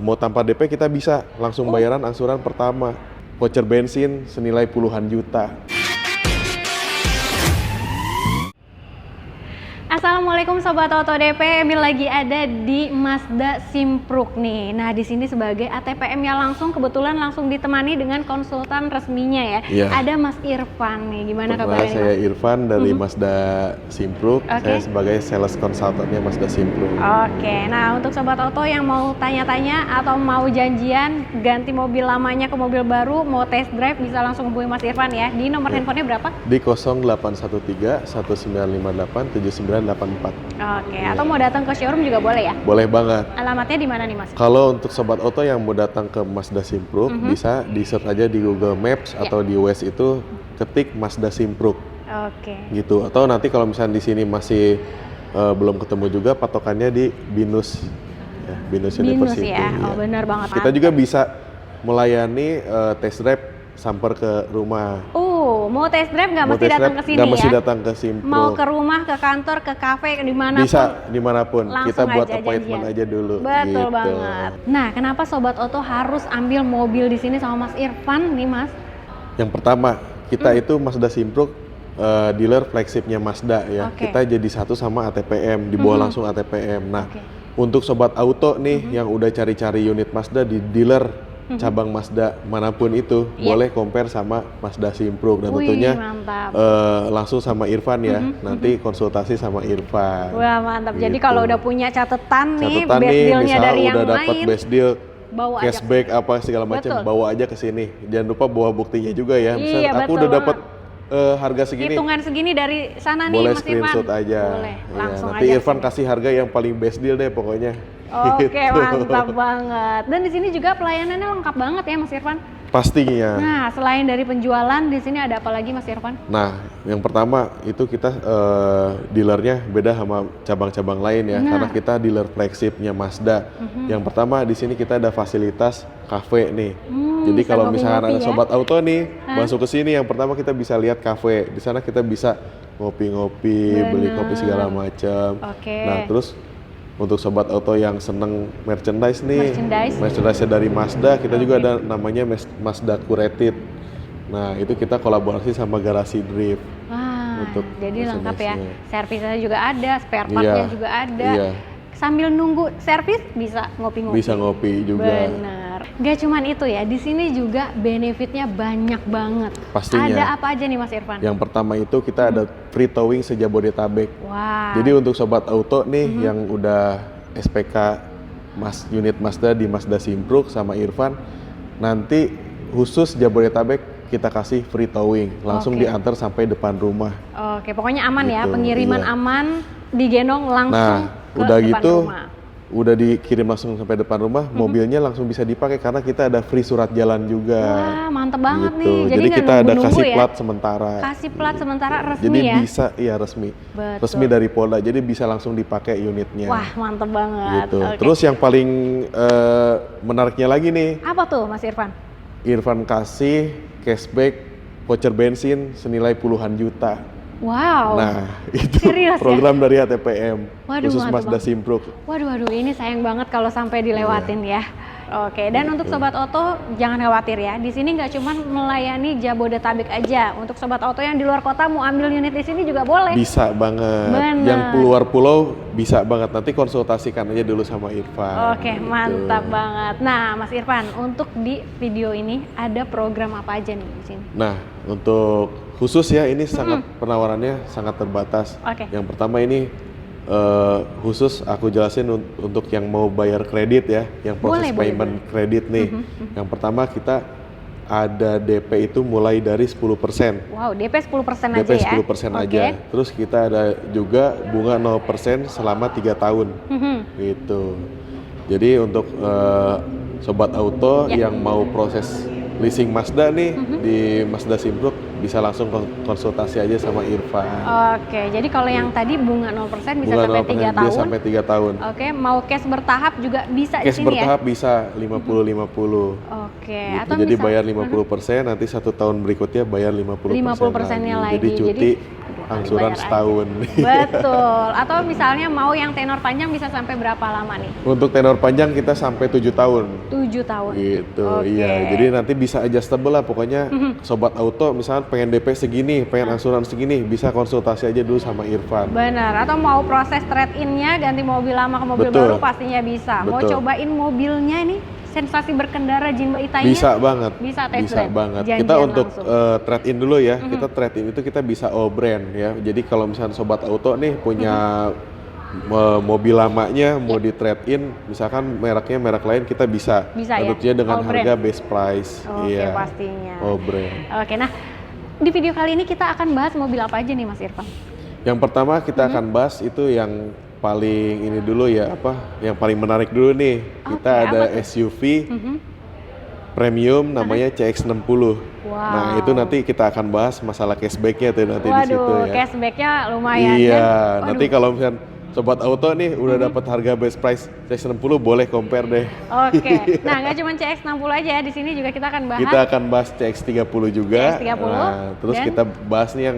mau tanpa DP kita bisa langsung bayaran angsuran pertama. Voucher bensin senilai puluhan juta. Assalamualaikum Sobat Oto DP, Emil lagi ada di Mazda Simpruk nih. Nah di sini sebagai ATPM ya langsung kebetulan langsung ditemani dengan konsultan resminya ya. Iya. Ada Mas Irfan nih, gimana kabarnya? Saya Irfan dari Mazda Simpruk. Oke. Saya sebagai sales consultantnya Mazda Simpruk. Oke, nah untuk Sobat Oto yang mau tanya-tanya atau mau janjian ganti mobil lamanya ke mobil baru, mau test drive bisa langsung hubungi Mas Irfan ya. Di nomor handphonenya berapa? Di 0813 1958 7984. Oke, atau mau datang ke showroom juga boleh ya? Boleh banget. Alamatnya di mana nih Mas? Kalau untuk Sobat Oto yang mau datang ke Mazda Simpruk, bisa di-search aja di Google Maps atau di Waze itu ketik Mazda Simpruk. Oke. Gitu. Atau nanti kalau misalnya di sini masih belum ketemu juga, patokannya di Binus. Ya, Binus University. Ya? Ya. Oh benar banget. Kita juga bisa melayani test drive samper ke rumah. Mau test drive nggak mesti datang ke sini nggak ya? mesti datang ke Simpruk. Mau ke rumah, ke kantor, ke kafe, dimanapun. Bisa dimanapun. Langsung Kita buat aja appointment janjian. aja dulu. Betul gitu. banget. Nah, kenapa Sobat Oto harus ambil mobil di sini sama Mas Irfan nih Mas? Yang pertama, kita itu Mazda Simpruk dealer flagshipnya Mazda ya. Oke. Kita jadi satu sama ATPM, dibawa langsung ATPM. Nah, Oke. untuk Sobat Auto nih yang udah cari-cari unit Mazda di dealer cabang Mazda manapun itu, boleh compare sama Mazda Simpruk dan tentunya mantap. langsung sama Irfan ya. Nanti konsultasi sama Irfan. Wah mantap. Jadi Gitu. kalau udah punya catatan nih, Catatan best nih, dealnya misal dari yang udah dapat lain, best deal, bawa aja. cashback apa segala macam, Betul. bawa aja ke sini. Jangan lupa bawa buktinya juga ya. Misal Iya, aku betul udah dapat harga segini. Hitungan segini dari sana nih Boleh Mas Irfan. screenshot aja. Boleh, Ya, langsung nanti aja. Irfan kasih harga yang paling best deal deh pokoknya. Oke, Gitu. mantap banget. Dan di sini juga pelayanannya lengkap banget ya Mas Irfan. Pastinya. Nah, selain dari penjualan, di sini ada apa lagi Mas Irfan? Nah, yang pertama itu kita dealernya beda sama cabang-cabang lain ya, karena kita dealer flagshipnya Mazda. Yang pertama di sini kita ada fasilitas cafe nih. Jadi bisa kalau misalnya ngopi-ngopi ada ya? Sobat Auto nih masuk ke sini, yang pertama kita bisa lihat cafe. Di sana kita bisa ngopi-ngopi, beli kopi segala macam. Oke. Nah, terus untuk Sobat Auto yang seneng merchandise nih, merchandise dari Mazda, kita juga ada namanya Mazda Curated. Nah, itu kita kolaborasi sama Garasi Drift. Wah, Untuk jadi lengkap ya. merchandise-nya. Servisnya juga ada, spare partnya juga ada. Iya. Sambil nunggu servis bisa ngopi-ngopi. Bisa ngopi juga. Bener. Gak cuman itu ya, di sini juga benefitnya banyak banget. Pastinya. Ada apa aja nih Mas Irfan? Yang pertama itu kita ada free towing sejabodetabek. Wah. Jadi untuk Sobat Auto nih yang udah SPK unit Mazda di Mazda Simpruk sama Irfan, nanti khusus Jabodetabek kita kasih free towing, langsung diantar sampai depan rumah. Oke, pokoknya aman ya, Gitu, pengiriman iya. aman, digendong langsung ke udah depan gitu, rumah. udah dikirim langsung sampai depan rumah, mobilnya langsung bisa dipakai karena kita ada free surat jalan juga. Wah, mantep banget Gitu. nih. Jadi nggak kita ada nunggu-nunggu kasih ya? plat sementara. Kasih plat sementara resmi Jadi ya? bisa, iya resmi. Betul. Resmi dari Polda, jadi bisa langsung dipakai unitnya. Wah, mantep banget. Gitu. Oke. Terus yang paling menariknya lagi nih, Apa tuh Mas Irfan? Irfan kasih cashback voucher bensin senilai puluhan juta. Wow. Nah, itu Serius ya? program dari ATPM Waduh, khusus mantap Mazda banget. Simpruk. Waduh, ini sayang banget kalau sampai dilewatin Iya. ya. Oke, dan untuk Sobat Oto jangan khawatir ya. Di sini nggak cuma melayani Jabodetabek aja. Untuk Sobat Oto yang di luar kota mau ambil unit di sini juga boleh. Bisa banget. Bener. Yang keluar pulau bisa banget. Nanti konsultasikan aja dulu sama Irfan. Oke, Gitu. mantap banget. Nah, Mas Irfan, untuk di video ini ada program apa aja nih di sini? Nah, untuk khusus ya ini sangat penawarannya sangat terbatas. Oke. Yang pertama ini khusus aku jelasin untuk yang mau bayar kredit ya, yang proses Boleh, payment kredit nih. Yang pertama kita ada DP itu mulai dari 10%. Wow, DP 10% aja DP ya? 10% aja. Terus kita ada juga bunga 0% selama 3 tahun. Gitu. Jadi untuk Sobat Auto yang mau proses leasing Mazda nih di Mazda Simpruk bisa langsung konsultasi aja sama Irfan. Oke, jadi kalau yang tadi bunga 0% bisa Bunga sampai 3 tahun. Bisa sampai 3 tahun. Oke, mau cash bertahap juga bisa Cash di sini bertahap ya? bisa 50-50. Oke, Gitu. atau Jadi misal, bayar 50%, nanti 1 tahun berikutnya bayar 50%, 50%-nya lagi. Jadi cuti angsuran bayar aja. setahun. Betul. Atau misalnya mau yang tenor panjang bisa sampai berapa lama nih? Untuk tenor panjang kita sampai 7 tahun. 7 tahun. Gitu, Oke. iya. Jadi nanti bisa adjustable lah pokoknya. Sobat auto misalnya pengen DP segini, pengen angsuran segini, bisa konsultasi aja dulu sama Irfan. Benar, atau mau proses trade-in-nya ganti mobil lama ke mobil Betul. baru pastinya bisa. Mau Betul. cobain mobilnya ini, sensasi berkendara Jinba Itainya? Bisa banget. Bisa test Bisa drive. banget. Janjian Kita untuk langsung. trade-in dulu ya. Kita trade-in itu kita bisa all brand ya. Jadi kalau misalnya sobat auto nih punya mobil lamanya mau di trade-in, misalkan mereknya merek lain kita bisa. Bisa ya? Tentunya dengan All harga brand. best price. Oke, Iya. pastinya. All brand. Oke, nah di video kali ini kita akan bahas mobil apa aja nih Mas Irfan? Yang pertama kita akan bahas itu yang paling ini dulu ya, apa? Yang paling menarik dulu nih. Kita Oke, ada apa tuh? SUV premium namanya CX-60. Wow. Nah, itu nanti kita akan bahas masalah cashback-nya tuh nanti di situ Waduh, ya. cashback-nya lumayan Iya, kan? nanti Waduh. kalau misalnya sobat auto nih udah dapat harga best price CX-60 boleh compare deh. Oke, nah nggak cuma CX-60 aja ya, di sini juga kita akan bahas Kita akan bahas CX-30 juga. CX-30, Nah, terus dan? kita bahas nih yang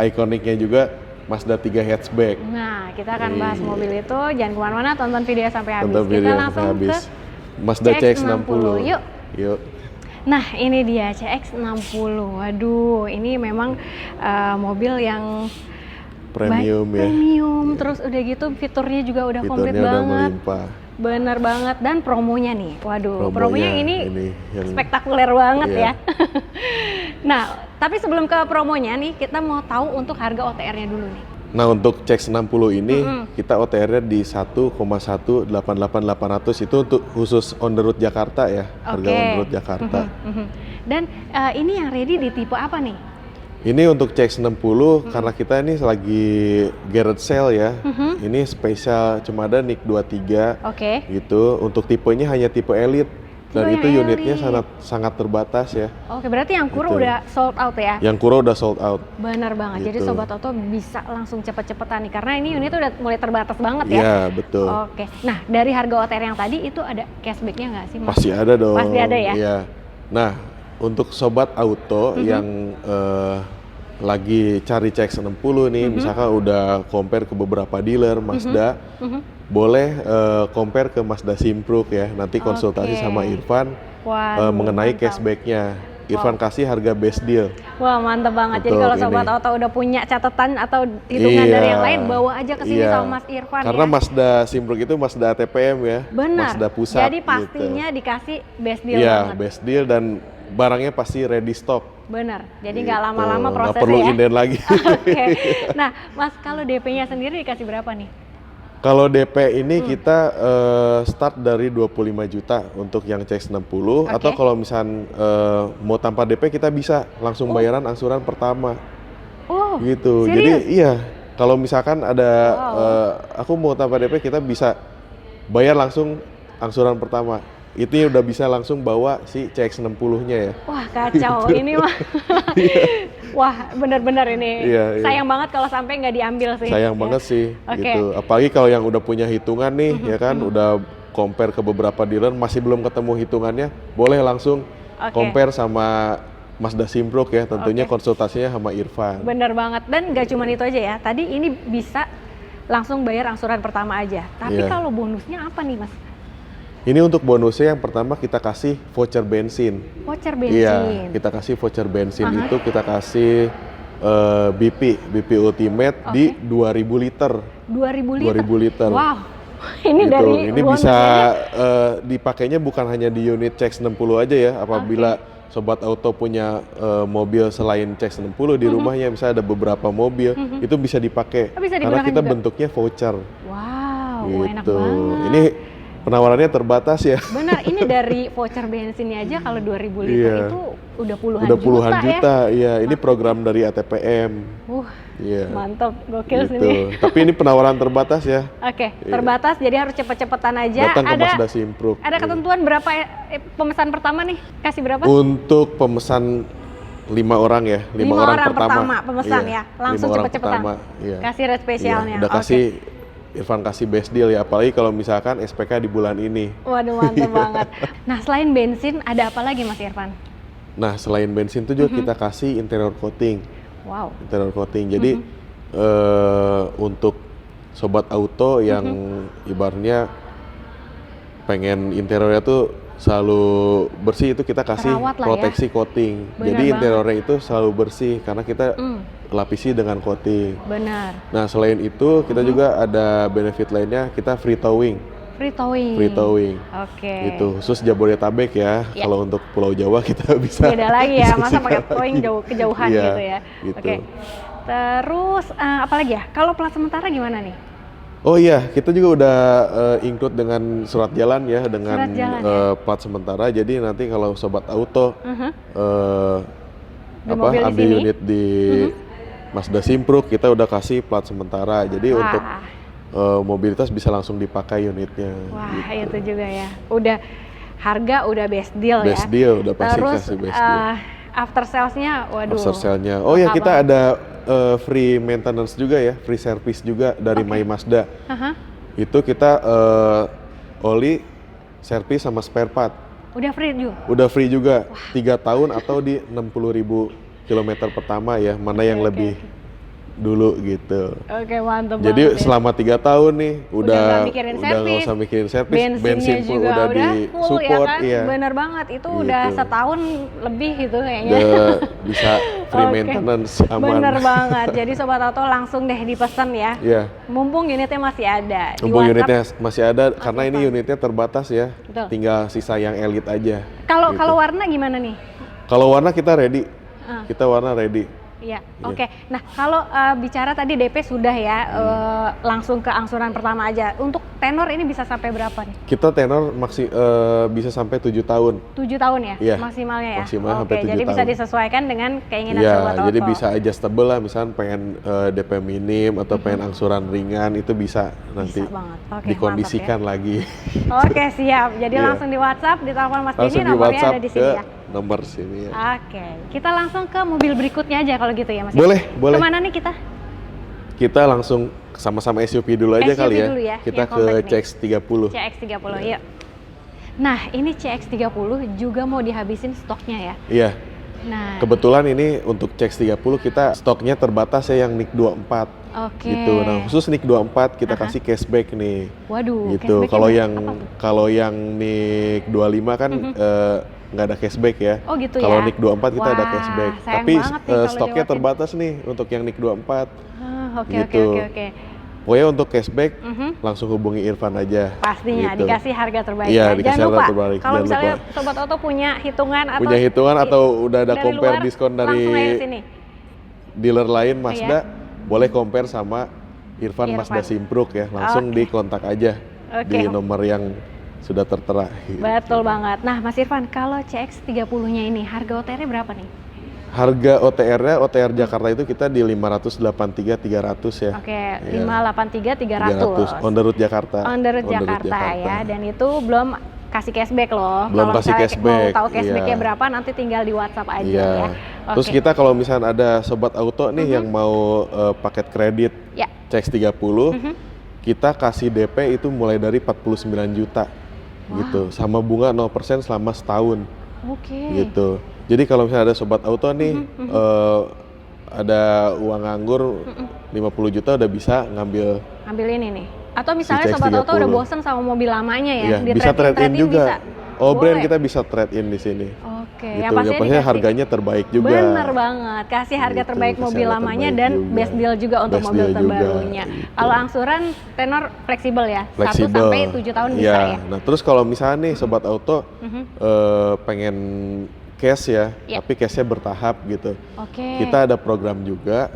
ikoniknya juga Mazda 3 hatchback. Nah, kita akan bahas Iya. mobil itu. Jangan kemana-mana, tonton video sampai habis. Tonton video Kita sampai langsung habis. ke Mazda CX-60. Yuk. Yuk. Nah, ini dia CX-60. Waduh, ini memang mobil yang Premium ya. premium. Terus udah gitu fiturnya juga udah komplit Fiturnya udah banget. melimpah. Bener banget, dan promonya nih. Waduh, promonya ini yang spektakuler banget Iya. ya. Nah, tapi sebelum ke promonya nih, kita mau tahu untuk harga OTR-nya dulu nih. Nah, untuk CX-60 ini kita OTR-nya di 1,188.800 itu untuk khusus on the road Jakarta ya, harga Oke. on the road Jakarta. Dan ini yang ready di tipe apa nih? Ini untuk CX-60 karena kita ini lagi garage sale ya. Ini spesial cuma ada NIK 23 Oke. gitu. Untuk tipenya hanya tipe elite dan Tipe itu yang unitnya elite. sangat terbatas ya. Oke, berarti yang Kuro Gitu. udah sold out ya? Yang Kuro udah sold out. Benar banget. Jadi Gitu. Sobat Auto bisa langsung cepet-cepetan nih karena ini unit udah mulai terbatas banget ya. Iya, betul. Oke. Nah, dari harga OTR yang tadi itu ada cashback-nya nggak sih, Mas? Pasti ada dong. Pasti ada ya? Iya. Nah, untuk sobat auto yang lagi cari CX-60 nih, misalkan udah compare ke beberapa dealer Mazda, boleh compare ke Mazda Simpruk ya. Nanti konsultasi Oke. sama Irfan Waduh, mengenai mantap. cashback-nya. Irfan kasih harga best deal. Wah, mantep banget. Jadi Untuk kalau Sobat ini. Auto udah punya catatan atau hitungan Iya. dari yang lain, bawa aja ke sini Iya. sama Mas Irfan Karena ya. Mazda Simpruk itu Mazda TPM ya. Benar. Mazda pusat. Jadi pastinya gitu. dikasih best deal Iya, banget. best deal dan barangnya pasti ready stock. Benar. Jadi nggak Gitu. lama-lama Nggak prosesnya perlu ya. inden lagi. Oke. Nah, Mas, kalau DP-nya sendiri dikasih berapa nih? Kalau DP ini kita start dari 25 juta untuk yang CX-60 Oke. atau kalau misal mau tanpa DP kita bisa langsung bayaran angsuran pertama Oh, gitu. serius? Jadi iya, kalau misalkan ada Wow. aku mau tanpa DP kita bisa bayar langsung angsuran pertama. Itu udah bisa langsung bawa si CX-60-nya ya. Wah, kacau ini mah. Wah, benar-benar ini. Iya, iya. Sayang banget kalau sampai nggak diambil sih. Sayang Ya. banget sih Oke. gitu. Apalagi kalau yang udah punya hitungan nih ya kan, udah compare ke beberapa dealer masih belum ketemu hitungannya, boleh langsung Oke. compare sama Mazda Simpruk ya, tentunya Oke. konsultasinya sama Irfan. Bener banget, dan nggak cuma itu aja ya. Tadi ini bisa langsung bayar angsuran pertama aja. Tapi Iya. kalau bonusnya apa nih, Mas? Ini untuk bonusnya yang pertama kita kasih voucher bensin. Voucher Iya, bensin. kita kasih voucher bensin Aha. itu kita kasih BP Ultimate Oke. di 2000 liter. 2000 liter. 2000 liter. Wow. Ini Gitu. dari Ini bonusnya bisa aja. dipakainya bukan hanya di unit CX-60 aja ya. Apabila sobat auto punya mobil selain CX-60 di rumahnya, misalnya ada beberapa mobil, itu bisa dipakai. Oh, bisa Karena digunakan kita juga? bentuknya voucher. Wow, enak Gitu. banget. Ini penawarannya terbatas ya. Benar, ini dari voucher bensinnya aja kalau 2000 liter Iya. itu udah puluhan Udah puluhan juta, juta, iya. Ini program dari ATPM. ya. Iya. Mantap, gokil Gitu. sini. Tapi ini penawaran terbatas ya. Oke, terbatas jadi harus cepet-cepetan aja. Datang ke ada Mazda Simpruk. ada ketentuan berapa pemesan pertama nih? Kasih berapa? Untuk pemesan 5 orang ya, 5 Lima orang, orang pertama Iya, pemesan ya, langsung 5 orang cepet-cepetan. pertama, iya. Kasih rate spesialnya. Iya, udah Oke. kasih Irfan kasih best deal ya, apalagi kalau misalkan SPK di bulan ini. Waduh, mantep banget. Nah, selain bensin ada apa lagi Mas Irfan? Nah, selain bensin itu juga kita kasih interior coating. Wow. Interior coating. Jadi untuk sobat auto yang ibaratnya pengen interiornya tuh selalu bersih, itu kita kasih Terawat lah ya. proteksi coating. Benar Jadi banget. interiornya itu selalu bersih karena kita lapisi dengan coating. Benar. Nah, selain itu kita juga ada benefit lainnya, kita free towing. Free towing. Free towing. Oke. Itu khusus Jabodetabek ya. Ya. Kalau untuk Pulau Jawa kita bisa Beda lagi ya, masa bisa pakai sekali. towing jauh kejauhan Iya, gitu ya. gitu. Oke. Terus apalagi ya? Kalau plat sementara gimana nih? Oh iya, kita juga udah include dengan surat jalan ya, dengan Surat jalan ya? plat sementara. Jadi nanti kalau sobat auto Di mobil di ambil sini? unit di Mazda Simpruk, kita udah kasih plat sementara. Jadi Wah. untuk mobilitas bisa langsung dipakai unitnya. Wah, gitu. itu juga ya. Udah harga udah best deal ya. Best deal, udah pasti Terus kasih best deal. after sales-nya, waduh. After sale-nya. Oh ya, apa kita banget. ada free maintenance juga ya, free service juga dari My Mazda. Aha. Itu kita oli, servis sama spare part. Udah free juga. Udah free juga, 3 tahun atau di 60.000 kilometer pertama ya, mana yang Oke, lebih dulu gitu. Oke, mantap Jadi banget ya. selama 3 tahun nih Udah nggak mikirin nggak servis, usah mikirin servis, bensinnya bensin pun juga udah di full support, ya kan? iya. Bener banget, itu udah Gitu. setahun lebih gitu kayaknya. Udah bisa free Oke. maintenance aman. Bener banget, jadi Sobat Auto langsung deh dipesan ya. Iya. Mumpung unitnya masih ada. Di Mumpung WhatsApp. unitnya masih ada, karena ini unitnya terbatas ya. Betul. Tinggal sisa yang elit aja. Kalau gitu. kalau warna gimana nih? Kalau warna kita ready. Ah. Kita warna ready. Iya, oke. Nah, kalau bicara tadi DP sudah ya, langsung ke angsuran pertama aja. Untuk tenor ini bisa sampai berapa nih? Kita tenor bisa sampai 7 tahun. 7 tahun ya, Iya, maksimalnya ya? maksimal Oke, sampai 7 jadi bisa tahun. disesuaikan dengan keinginan Iya, Sobat Auto. jadi bisa adjustable lah, misalnya pengen DP minim atau pengen angsuran ringan, itu bisa nanti banget. Oke, dikondisikan lagi. Oke, siap. Jadi Iya. langsung di WhatsApp, di telepon Mas Langsung Denny, di nomornya WhatsApp ada di ke sini ya. nomor sini ya. Oke, kita langsung ke mobil berikutnya aja kalau gitu ya Mas. Boleh, boleh. Kemana nih kita? Kita langsung sama-sama SUV dulu aja SUV kali ya. dulu ya, Kita yang ke compact nih. CX-30. CX-30, yuk. Nah, ini CX-30 juga mau dihabisin stoknya ya. Iya. Nah, Kebetulan ini untuk CX-30 kita stoknya terbatas ya, yang NIK 24 oke. gitu. Nah, khusus NIK 24 kita kasih cashback nih. Waduh, Gitu. cashbacknya Kalau berapa yang tuh? kalau yang NIK 25 kan nggak ada cashback ya. Oh gitu Kalau ya? NIK 24 kita ada Wah, cashback. sayang Tapi banget nih kalau stoknya dilewatin. terbatas nih untuk yang NIK 24. Oke, Gitu. oke. Pokoknya untuk cashback Mhm. langsung hubungi Irfan aja. Pastinya Gitu. dikasih harga terbaik. Iya, ya. dikasih Jangan harga lupa, terbaik. kalau Jangan misalnya lupa. Sobat Auto punya hitungan atau Punya hitungan atau udah ada dari compare luar, diskon dari langsung aja sini. dealer lain Mazda, Iya. boleh compare sama Irfan Irfan. Mazda Simpruk ya. Langsung Oke. dikontak aja Oke. di nomor yang sudah tertera. Betul banget. Nah, Mas Irfan, kalau CX-30-nya ini harga OTR-nya berapa nih? Harga OTR-nya, OTR Jakarta itu kita di 583.300 ya. Oke, Iya. 583.300. 300 on the road Jakarta. On the road Jakarta ya, dan itu belum kasih cashback loh. Belum Kalau kasih misalnya cashback, mau tahu cashbacknya iya. berapa, nanti tinggal di WhatsApp aja Iya. ya. Terus Oke. kita kalau misalnya ada sobat auto nih yang mau paket kredit Ya. CX-30, kita kasih DP itu mulai dari 49 juta gitu, sama bunga 0% selama setahun Oke. gitu. Jadi kalau misalnya ada sobat auto nih ada uang nganggur 50 juta udah bisa ngambil. Ambil ini nih. Atau misalnya Si Sobat Auto CX-30. udah bosen sama mobil lamanya ya, Iya, di bisa trade-in juga. bisa. Oh, brand Boleh. kita bisa trade-in di sini. Oke, Gitu. yang pasti Ya, pastinya dikasih. harganya terbaik juga. Bener banget, kasih harga Gitu, terbaik kasih mobil harga lamanya terbaik dan juga. best deal juga untuk Best mobil deal juga, terbarunya. gitu. Kalau angsuran tenor fleksibel ya, 1 Fleksibel. sampai 7 tahun bisa Iya. ya. Nah, terus kalau misalnya nih sobat auto pengen cash ya, Iya. tapi cashnya bertahap gitu. Oke. Kita ada program juga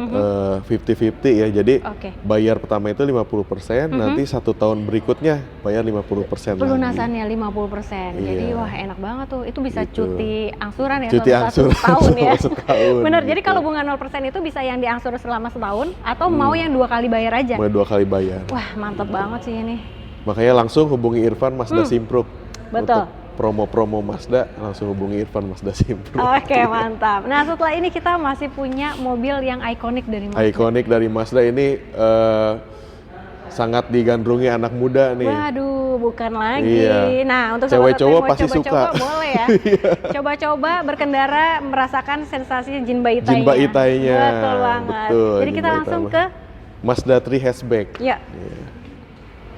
50-50 ya. Jadi Oke. bayar pertama itu 50%, nanti 1 tahun berikutnya bayar 50% lagi. Pelunasannya 50%. Jadi Iya. wah enak banget tuh. Itu bisa Gitu. cuti angsuran ya Cuti selama angsuran tahun ya. selama setahun, Bener. Jadi gitu. kalau bunga 0% itu bisa yang diangsur selama setahun atau mau yang 2 kali bayar aja. Mau 2 kali bayar. Wah, mantep banget sih ini. Makanya langsung hubungi Irfan Mazda Simpruk. Betul. Untuk promo-promo Mazda langsung hubungi Irfan Mazda Simpruk. Oke, mantap. Nah, setelah ini kita masih punya mobil yang ikonik dari Mazda. Ikonik dari Mazda ini sangat digandrungi anak muda nih. Waduh, bukan lagi. Iya. Nah, untuk Cewek sobat cowok yang mau pasti coba-coba suka. boleh ya. Coba-coba berkendara merasakan sensasi Jinba Itainya. Jinba Itainya. Betul banget. Betul, Jadi kita Jinba langsung Itai. ke Mazda 3 hatchback. Ya.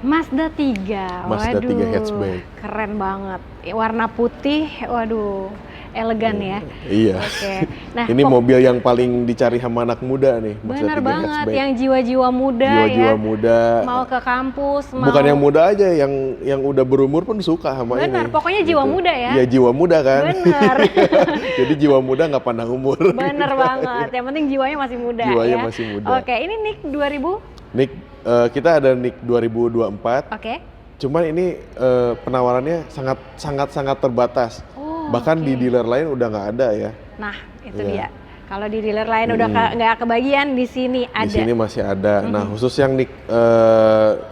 Mazda 3. Mazda 3 Waduh, hatchback. keren banget. Warna putih, waduh, elegan ya. Iya. Oke. Nah, Ini mobil yang paling dicari sama anak muda nih, Mazda bener 3 banget, hatchback. yang jiwa-jiwa muda Jiwa-jiwa ya. muda. Mau ke kampus, mau. Bukan yang muda aja, yang udah berumur pun suka sama ini. Bener, pokoknya jiwa muda ya. Iya, jiwa muda kan. Bener. Jadi jiwa muda nggak pandang umur. Bener banget, yang penting jiwanya masih muda Jiwanya ya. masih muda. Oke, ini Nick 2000? Nick, kita ada Nick 2024. Oke. Cuman ini penawarannya sangat terbatas. Oh, Bahkan oke. di dealer lain udah nggak ada ya. Nah, itu Iya. dia. Kalau di dealer lain udah nggak kebagian, di sini ada. Di sini masih ada. Nah, khusus yang Nick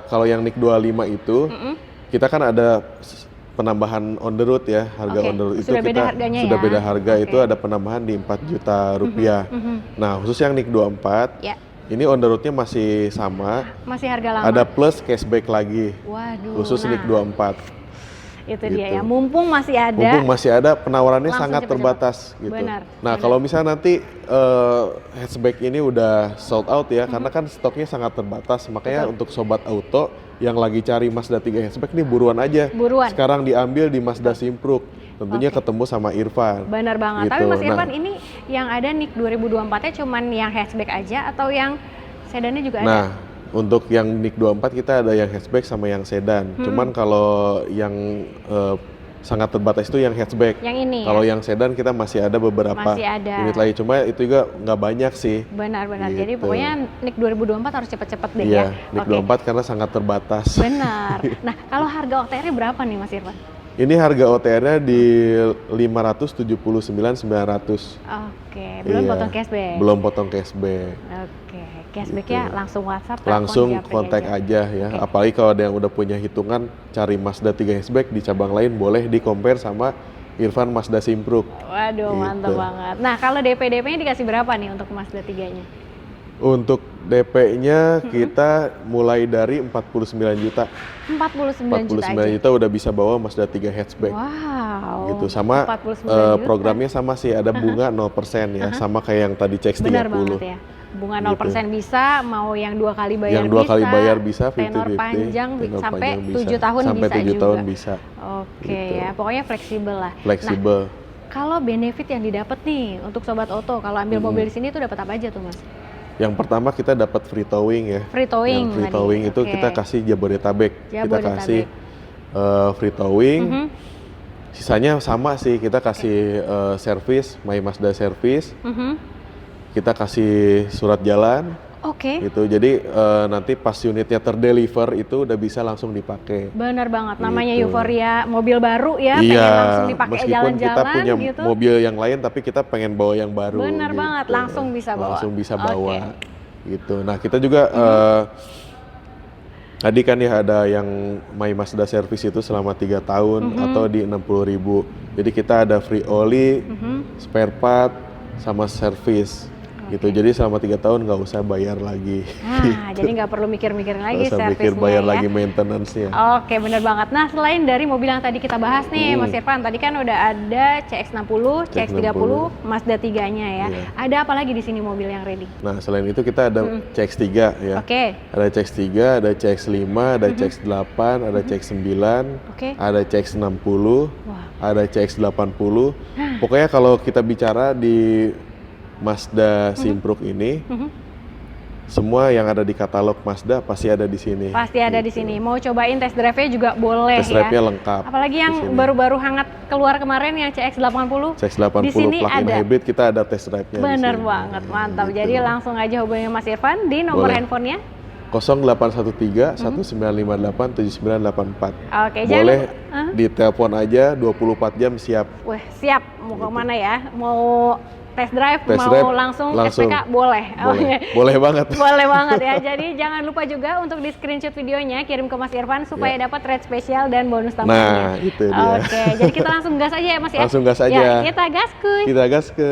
kalau yang Nick 25 itu kita kan ada penambahan on the road ya, harga Oke, on the road itu sudah beda kita harganya sudah ya? beda harga, Oke. itu ada penambahan di 4 juta rupiah. Nah, khusus yang Nick 24 Ya, ini on the roadnya masih sama, masih harga lama. ada plus cashback lagi Waduh. khusus nah, Nick 24. itu dia gitu. ya. Mumpung masih ada. Mumpung masih ada, penawarannya Langsung sangat cepet-cepet. terbatas gitu. Benar, Nah, benar. kalau misalnya nanti hatchback ini udah sold out ya, karena kan stoknya sangat terbatas, makanya Betul. untuk sobat auto yang lagi cari Mazda 3 hatchback nih buruan aja. Buruan. Sekarang diambil di Mazda Simpruk. Tentunya Oke. ketemu sama Irfan. Benar banget. Tapi Gitu. Mas Irfan, Nah. ini yang ada Nick 2024-nya cuman yang hatchback aja atau yang sedannya juga ada? Nah, untuk yang Nick 24 kita ada yang hatchback sama yang sedan. Cuman kalau yang sangat terbatas itu yang hatchback. Yang ini Kalau ya? yang sedan kita masih ada beberapa Masih ada. unit lagi. Cuma itu juga nggak banyak sih. Benar-benar. Jadi Gitu. pokoknya Nick 2024 harus cepet-cepet deh Iya, ya. Nick Oke. 24 karena sangat terbatas. Benar. Nah, kalau harga OTR-nya berapa nih Mas Irfan? Ini harga OTR-nya di 579.900. Oke, belum Iya, potong cashback. Belum potong cashback. Oke, cashbacknya Gitu. langsung WhatsApp, telepon, Langsung japri kontak aja ya. Oke. Apalagi kalau ada yang udah punya hitungan cari Mazda 3 hatchback di cabang lain, boleh di compare sama Irfan Mazda Simpruk. Waduh, Gitu. mantap banget. Nah, kalau DP-nya dikasih berapa nih untuk Mazda 3-nya? Untuk DP-nya kita mulai dari 49 juta. 49 juta 49 aja. juta udah bisa bawa Mazda 3 hatchback. Wow. Gitu. Sama 49 juta. programnya sama sih, ada bunga 0% ya, sama kayak yang tadi CX-30. Benar banget ya. Bunga 0% bisa, mau yang 2 kali bayar Yang 2 kali bayar bisa, tenor 50-50, panjang tenor sampai panjang bisa. 7 tahun Sampai bisa 7 juga. tahun bisa. Oke Gitu. ya, pokoknya fleksibel lah. Fleksibel. Nah, kalau benefit yang didapat nih untuk sobat oto, kalau ambil mobil di sini tuh dapat apa aja tuh, Mas? Yang pertama kita dapat free towing ya. Free towing Yang free tadi, towing itu oke. kita kasih Jabodetabek. Kita Jabodetabek. kasih free towing. Mhm. Sisanya sama sih, kita kasih servis, My Mazda Service. Mhm. Kita kasih surat jalan Oke. gitu. Jadi nanti pas unitnya terdeliver itu udah bisa langsung dipakai. Benar banget, namanya Gitu. euforia mobil baru ya, pengen Iya, langsung dipakai meskipun kita jalan-jalan punya gitu. mobil yang lain tapi kita pengen bawa yang baru. Benar gitu. banget, langsung bisa bawa. Langsung bisa Oke. bawa. Gitu. Nah, kita juga tadi kan ya ada yang My Mazda Service itu selama 3 tahun atau di 60.000. Jadi kita ada free oli, spare part, sama service. Gitu. Jadi selama 3 tahun nggak usah bayar lagi. Nah, jadi nggak perlu mikir-mikir lagi Nggak usah mikir servisnya bayar ya. lagi maintenance-nya. Oke, bener banget. Nah, selain dari mobil yang tadi kita bahas nih, Mas Irfan, tadi kan udah ada CX-60, CX-30, Mazda 3-nya ya. Iya. Ada apa lagi di sini mobil yang ready? Nah, selain itu kita ada CX-3 ya. Oke. Ada CX-3, ada CX-5, ada CX-8, ada CX-9, Oke. ada CX-60, Wah. ada CX-80. Pokoknya kalau kita bicara di Mazda Simpruk ini, semua yang ada di katalog Mazda pasti ada di sini. Pasti ada di sini. Mau cobain test drive-nya juga boleh Test ya. drive-nya lengkap. Apalagi di yang sini. baru-baru hangat keluar kemarin yang CX-80. CX-80 di sini plug-in ada. hybrid kita ada test drive-nya. di Bener sini. banget, mantap. Gitu. Jadi langsung aja hubungi Mas Irfan di nomor Boleh. handphonenya. 0813 1958 7984. Oke, Boleh jangan ditelepon aja 24 jam siap. Wah, siap. Mau kemana ya? Mau test drive, Test mau drive, langsung langsung. SPK? Boleh. Boleh. Boleh banget. Boleh banget ya. Jadi jangan lupa juga untuk di screenshot videonya, kirim ke Mas Irfan supaya dapat rate spesial dan bonus tambahannya. Nah, itu dia. Oke, jadi kita langsung gas aja ya Mas ya. Langsung gas aja. Ya, kita gas kuy. Kita gas ke